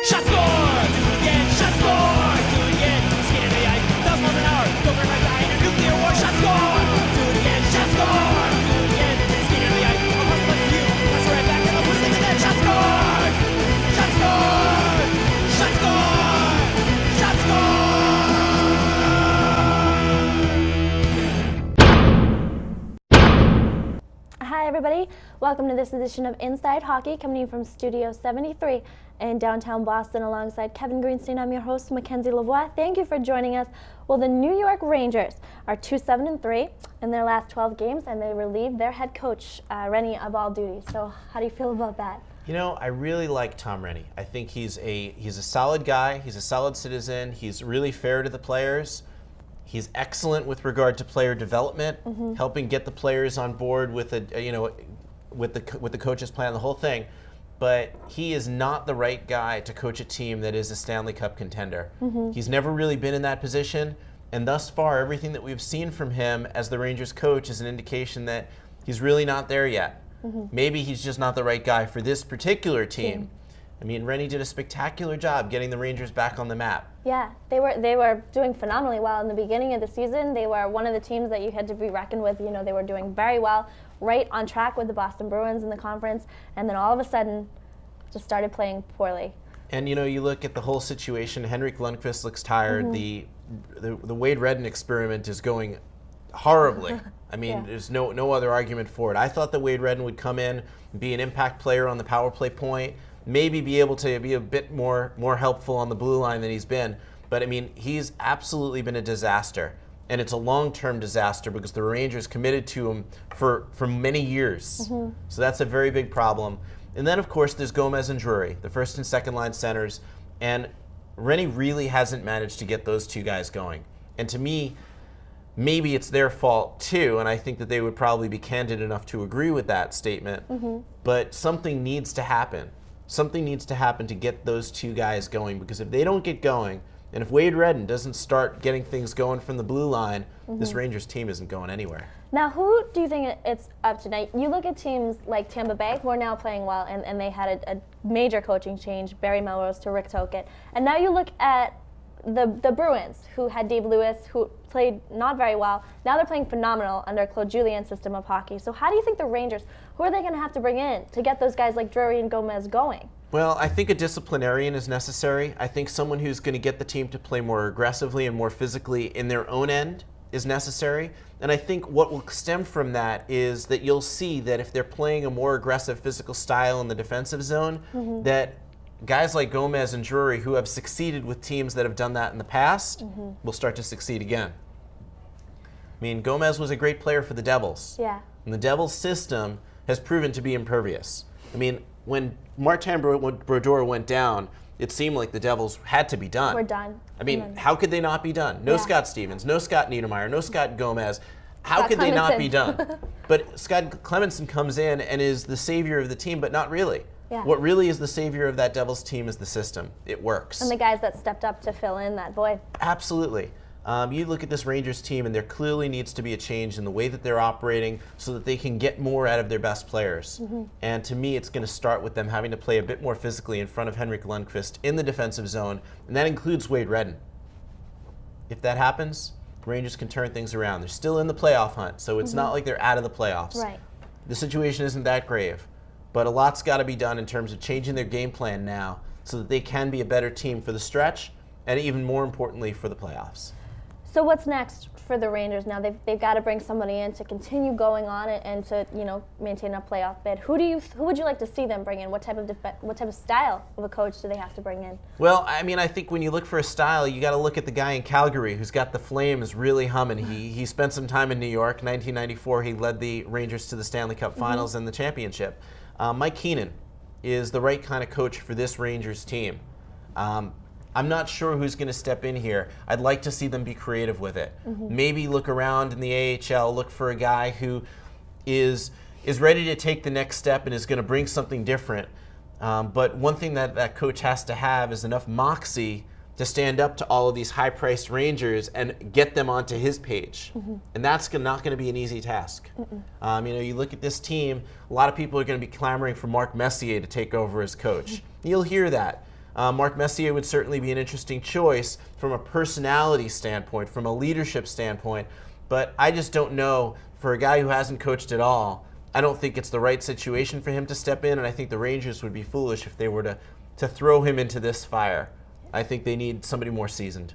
Shot score! Do it again. Shot score! Do it again. Skating to the ice. 1,000 miles an hour. Don't break my die in a nuclear war. Shot score! Do it again. Shot score! Do it again. Skating to the ice. I'll pass the puck to you. Pass it right back and I'll push it in the net. Shot score! Shot score! Shot score! Shot score! Hi everybody, welcome to this edition of Inside Hockey, coming to you from Studio 73 in downtown Boston alongside Kevin Greenstein. I'm your host, Mackenzie Lavoie. Thank you for joining us. Well, the New York Rangers are 2-7-3 in their last 12 games, and they relieved their head coach, Rennie, of all duties. So how do you feel about that? You know, I really like Tom Rennie. I think he's a solid guy. He's a solid citizen. He's really fair to the players. He's excellent with regard to player development, helping get the players on board with with the coach's plan, the whole thing. But he is not the right guy to coach a team that is a Stanley Cup contender. He's never really been in that position, and thus far, everything that we've seen from him as the Rangers coach is an indication that he's really not there yet. Maybe he's just not the right guy for this particular team. I mean, Rennie did a spectacular job getting the Rangers back on the map. Yeah, they were doing phenomenally well in the beginning of the season. They were one of the teams that you had to be reckoned with. You know, they were doing very well, right on track with the Boston Bruins in the conference, and then all of a sudden, just started playing poorly. And you know, you look at the whole situation. Henrik Lundqvist looks tired. The Wade Redden experiment is going horribly. I mean, there's no other argument for it. I thought that Wade Redden would come in, be an impact player on the power play point, maybe be able to be a bit more helpful on the blue line than he's been. But I mean, he's absolutely been a disaster. And it's a long-term disaster because the Rangers committed to him for many years. So that's a very big problem. And then, of course, there's Gomez and Drury, the first and second line centers. And Rennie really hasn't managed to get those two guys going. And to me, maybe it's their fault too, and I think that they would probably be candid enough to agree with that statement. But something needs to happen. Something needs to happen to get those two guys going, because if they don't get going, and if Wade Redden doesn't start getting things going from the blue line, this Rangers team isn't going anywhere. Now, who do you think it's up to? Now, you look at teams like Tampa Bay, who are now playing well, and they had a major coaching change, Barry Melrose to Rick Tocchet. And now you look at the Bruins, who had Dave Lewis, who played not very well. Now they're playing phenomenal under Claude Julien's system of hockey. So how do you think the Rangers, who are they going to have to bring in to get those guys like Drury and Gomez going? Well, I think a disciplinarian is necessary. I think someone who's going to get the team to play more aggressively and more physically in their own end is necessary. And I think what will stem from that is that you'll see that if they're playing a more aggressive physical style in the defensive zone, that guys like Gomez and Drury, who have succeeded with teams that have done that in the past, will start to succeed again. I mean, Gomez was a great player for the Devils. Yeah. And the Devils' system has proven to be impervious. I mean, when Martin Brodeur went down, it seemed like the Devils had to be done. We're done. I mean, how could they not be done? No Scott Stevens, no Scott Niedermayer, no Scott Gomez. How Scott could they not Clemenson. be done? But Scott Clemenson comes in and is the savior of the team, but not really. Yeah. What really is the savior of that Devils team is the system. It works. And the guys that stepped up to fill in that void. Absolutely. You look at this Rangers team, and there clearly needs to be a change in the way that they're operating so that they can get more out of their best players. And to me, it's going to start with them having to play a bit more physically in front of Henrik Lundqvist in the defensive zone, and that includes Wade Redden. If that happens, Rangers can turn things around. They're still in the playoff hunt, so it's not like they're out of the playoffs. Right. The situation isn't that grave, but a lot's got to be done in terms of changing their game plan now so that they can be a better team for the stretch and even more importantly for the playoffs. So what's next for the Rangers now? They've got to bring somebody in to continue going on and to maintain a playoff bid. Who would you like to see them bring in? What type of style of a coach do they have to bring in? Well, I mean, I think when you look for a style, you got to look at the guy in Calgary who's got the Flames really humming. He spent some time in New York. 1994, he led the Rangers to the Stanley Cup Finals and the championship. Mike Keenan is the right kind of coach for this Rangers team. I'm not sure who's going to step in here. I'd like to see them be creative with it. Maybe look around in the AHL, look for a guy who is ready to take the next step and is going to bring something different. But one thing that coach has to have is enough moxie to stand up to all of these high-priced Rangers and get them onto his page. And that's not going to be an easy task. You look at this team, a lot of people are going to be clamoring for Mark Messier to take over as coach. You'll hear that. Mark Messier would certainly be an interesting choice from a personality standpoint, from a leadership standpoint, but I just don't know, for a guy who hasn't coached at all, I don't think it's the right situation for him to step in, and I think the Rangers would be foolish if they were to throw him into this fire. I think they need somebody more seasoned.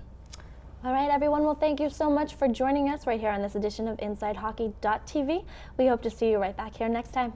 All right, everyone. Well, thank you so much for joining us right here on this edition of InsideHockey.tv. We hope to see you right back here next time.